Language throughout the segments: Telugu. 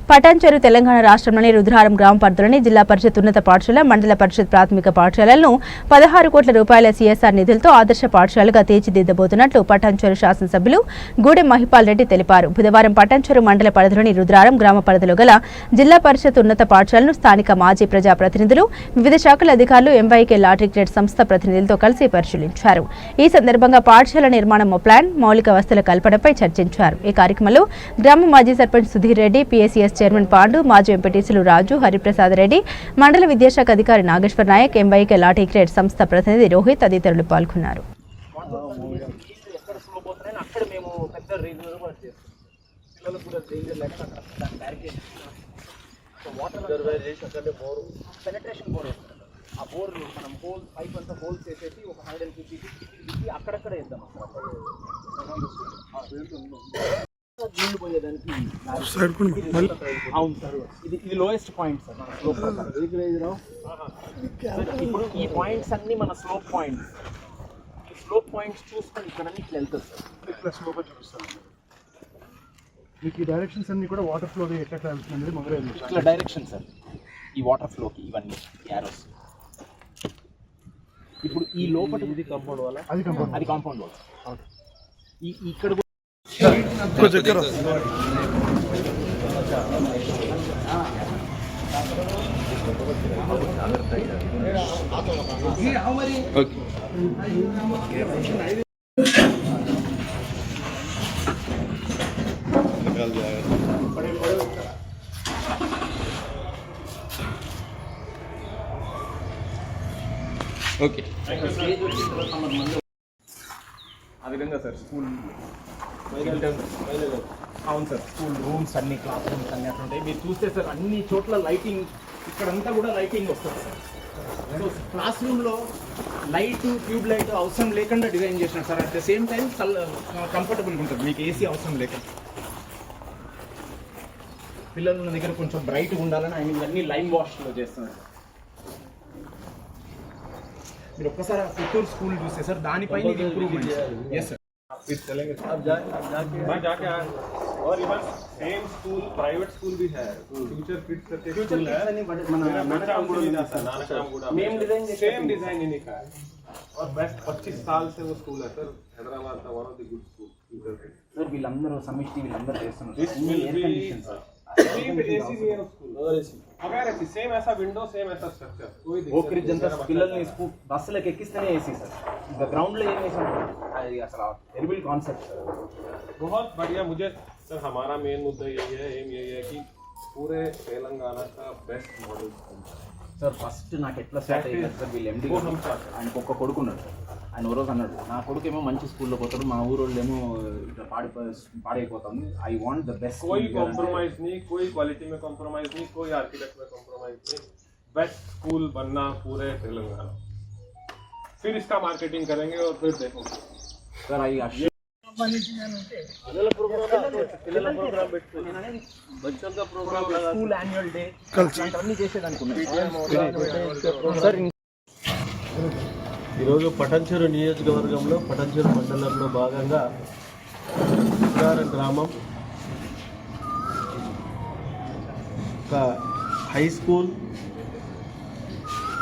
పటాన్చెరు తెలంగాణ రాష్ట్రంలోని రుద్రవరం గ్రామ పరిధిలోని జిల్లా పరిషత్ ఉన్నత పాఠశాల, మండల పరిషత్ ప్రాథమిక పాఠశాలలను 16 కోట్ల రూపాయల CSR నిధులతో ఆదర్శ పాఠశాలగా తీర్చిదిద్దబోతున్నట్లు పటాన్చెరు శాసనసభ్యులు గూడెం మహిపాల్ రెడ్డి తెలిపారు. బుధవారం పటాన్చెరు మండల పరిధిలోని రుద్రవరం గ్రామ పరిధిలో గల జిల్లా పరిషత్ ఉన్నత పాఠశాలను స్థానిక మాజీ ప్రజాప్రతినిధులు, వివిధ శాఖల అధికారులు, MYK లాటరీ గ్రేడ్ సంస్థ ప్రతినిధులతో కలిసి పరిశీలించారు. ఈ సందర్భంగా పాఠశాల నిర్మాణం ప్లాన్, మౌలిక వసతుల కల్పనపై చర్చించారు. ఈ కార్యక్రమంలో గ్రామ మాజీ సర్పంచ్ సుధీర్ రెడ్డి, PSCS చైర్మన్ పాండు, మాజీ ఎంపీటీసీలు రాజు, హరిప్రసాద్ రెడ్డి, మండల విద్యాశాఖ అధికారి Nageshwar Naik, MYK lottery grade సంస్థ ప్రతినిధి రోహిత్ తదితరులు పాల్గొన్నారు. ఇది లోయెస్ట్ పాయింట్ సార్. ఇప్పుడు ఈ పాయింట్స్ అన్ని మన స్లోప్ పాయింట్స్. ఈ స్లోప్ పాయింట్స్ చూసుకొని ఇక్కడ ఇట్లా వెళ్తుంది సార్. ఇట్లా స్లోగా చూపిస్తాను మీకు. ఈ డైరెక్షన్స్ అన్ని కూడా వాటర్ ఫ్లో ఎట్లా వెళ్తుంది మొదలై ఇట్లా డైరెక్షన్ సార్. ఈ వాటర్ ఫ్లోకి ఇవన్నీ యారోస్. ఇప్పుడు ఈ లోపల ఇది కాంపౌండ్ వాల్, అది కాంపౌండ్ వాల్. ఇక్కడ ఓకే ఆ విధంగా సార్ స్కూల్ అవును సార్. స్కూల్ రూమ్స్ అన్ని, క్లాస్ రూమ్స్ అన్ని అట్లా ఉంటాయి. మీరు చూస్తే సార్ అన్ని చోట్ల లైటింగ్, ఇక్కడంతా కూడా లైటింగ్ వస్తుంది సార్. సో క్లాస్ రూమ్లో లైట్, ట్యూబ్ లైట్ అవసరం లేకుండా డిజైన్ చేసినారు sir. At the same time కంఫర్టబుల్గా ఉంటుంది, మీకు AC అవసరం లేకుండా. పిల్లల దగ్గర కొంచెం బ్రైట్గా ఉండాలని ఆయన ఇవన్నీ లైమ్ వాష్లో చేస్తున్నారు. మీరు ఒక్కసారి పుత్తూరు స్కూల్ చూస్తే సార్ దానిపైన ఇంప్రూవ్మెంట్. Yes sir. और even same school private school भी है, फ्यूचर किड्स करके स्कूल है, सेम डिजाइन इन्हीं का है और बेस्ट 25 साल से वो स्कूल है सर. हैदराबाद का one of the good school sir. వీళ్ళందరూ సమిష్టి, వీళ్ళందరూ చేస్తున్నారు. सेम ऐसा विंडो, सेम ऐसा स्ट्रक्चर, कोई ఓకే జనతా పిల్లల్ని బస్సులకు ఎక్కిస్తేనే AC సార్. ఇంకా గ్రౌండ్ లో ఏం వేసాం అది అసలు టెరిబుల్ కాన్సెప్ట్. बहुत बढ़िया. मुझे सर हमारा मेन मुद्दा यही है, एम यही है कि पूरे तेलंगाना का बेस्ट मॉडल సార్. ఫస్ట్ నాకు ఎట్లా స్టార్ట్ అయ్యింది సార్, వీళ్ళు MD ఆయనకు ఒక్క కొడుకు ఉన్నాడు సార్. ఆయన ఓ రోజు అన్నాడు, నా కొడుకేమో మంచి స్కూల్లో పోతాడు, మా ఊరోళ్ళేమో ఇట్లా పాడైపోతుంది. I want the best. कोई कॉम्प्रोमाइज नहीं, कोई क्वालिटी में कॉम्प्रोमाइज नहीं, कोई आर्किटेक्ट में कॉम्प्रोमाइज नहीं. बेस्ट स्कूल बनना पूरे तेलंगाना. फिर इसका मार्केटिंग करेंगे और फिर देखो సార్. అవి స్కూల్ యాన్యువల్ డే అన్ని చేసేదనుకున్నాను. ఈరోజు పటాన్చెరు నియోజకవర్గంలో పటాన్చెరు మండలంలో భాగంగా రుద్రవరం గ్రామం ఒక హై స్కూల్,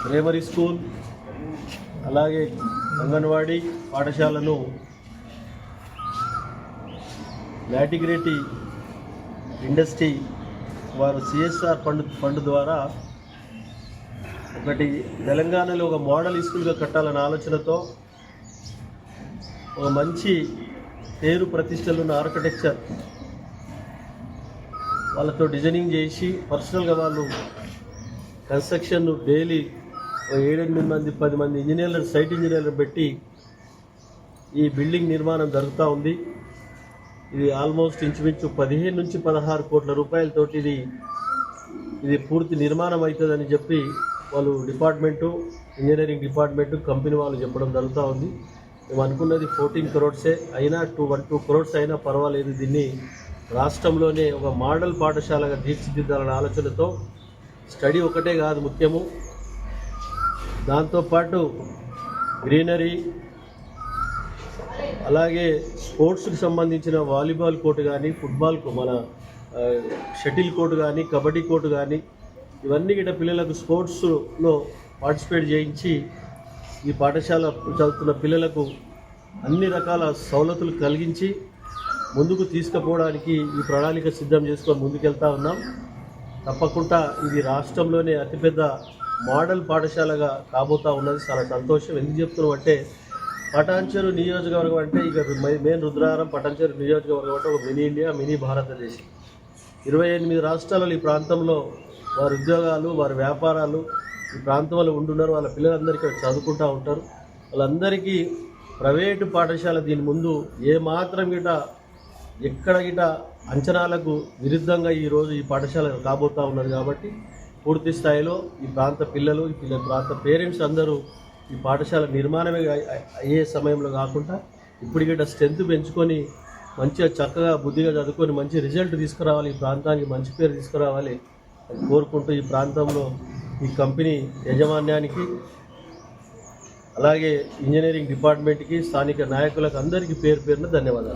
ప్రైమరీ స్కూల్, అలాగే అంగన్వాడీ పాఠశాలను లాటిగ్రేటి ఇండస్ట్రీ వారు CSR ఫండ్ ద్వారా ఒకటి తెలంగాణలో ఒక మోడల్ స్కూల్గా కట్టాలన్న ఆలోచనతో ఒక మంచి పేరు ప్రతిష్టలు ఉన్న ఆర్కిటెక్చర్ వాళ్ళతో డిజైనింగ్ చేసి పర్సనల్గా వాళ్ళు కన్స్ట్రక్షన్ డైలీ 7-8 మంది 10 మంది ఇంజనీర్లు, సైట్ ఇంజనీర్లు పెట్టి ఈ బిల్డింగ్ నిర్మాణం జరుగుతూ ఉంది. ఇది ఆల్మోస్ట్ ఇంచుమించు 15 నుంచి 16 కోట్ల రూపాయలతోటి ఇది పూర్తి నిర్మాణం అవుతుందని చెప్పి వాళ్ళు డిపార్ట్మెంటు, ఇంజనీరింగ్ డిపార్ట్మెంటు, కంపెనీ వాళ్ళు చెప్పడం జరుగుతూ ఉంది. మేము అనుకున్నది 14 crores అయినా 2 crores అయినా పర్వాలేదు, దీన్ని రాష్ట్రంలోనే ఒక మోడల్ పాఠశాలగా తీర్చిదిద్దాలనే ఆలోచనతో స్టడీ ఒకటే కాదు ముఖ్యము, దాంతోపాటు గ్రీనరీ, అలాగే స్పోర్ట్స్కి సంబంధించిన వాలీబాల్ కోర్టు కానీ, ఫుట్బాల్ మన షటిల్ కోర్టు కానీ కబడ్డీ కోర్టు కానీ ఇవన్నీ గిట్ట పిల్లలకు స్పోర్ట్స్లో పార్టిసిపేట్ చేయించి ఈ పాఠశాల చదువుతున్న పిల్లలకు అన్ని రకాల సౌలతులు కలిగించి ముందుకు తీసుకుపోవడానికి ఈ ప్రణాళిక సిద్ధం చేసుకొని ముందుకెళ్తా ఉన్నాం. తప్పకుండా ఇది రాష్ట్రంలోనే అతిపెద్ద మోడల్ పాఠశాలగా కాబోతా ఉన్నది. చాలా సంతోషం. ఎందుకు చెప్తున్నాం అంటే పటాన్చెరు నియోజకవర్గం అంటే ఇక మెయిన్ రుద్రవరం పటాన్చెరు నియోజకవర్గం అంటే ఒక మినీ ఇండియా, మినీ భారతదేశం. 28 రాష్ట్రాలలో ఈ ప్రాంతంలో వారి ఉద్యోగాలు, వారి వ్యాపారాలు ఈ ప్రాంతంలో ఉంటున్నారు. వాళ్ళ పిల్లలందరికీ చదువుకుంటూ ఉంటారు. వాళ్ళందరికీ ప్రైవేటు పాఠశాల దీని ముందు ఏమాత్రం గిట ఎక్కడ గిట అంచనాలకు విరుద్ధంగా ఈరోజు ఈ పాఠశాల కాబోతూ ఉన్నది. కాబట్టి పూర్తి స్థాయిలో ఈ ప్రాంత పిల్లలు, ఈ ప్రాంత పేరెంట్స్ అందరూ ఈ పాఠశాల నిర్మాణమే అయ్యే సమయంలో కాకుండా ఇప్పుడు గిట స్ట్రెంత్ పెంచుకొని మంచిగా చక్కగా బుద్ధిగా చదువుకొని మంచి రిజల్ట్ తీసుకురావాలి, ఈ ప్రాంతానికి మంచి పేరు తీసుకురావాలి అని కోరుకుంటూ ఈ ప్రాంతంలో ఈ కంపెనీ యాజమాన్యానికి అలాగే ఇంజనీరింగ్ డిపార్ట్మెంట్కి స్థానిక నాయకులకు అందరికీ పేరు పేరున ధన్యవాదాలు.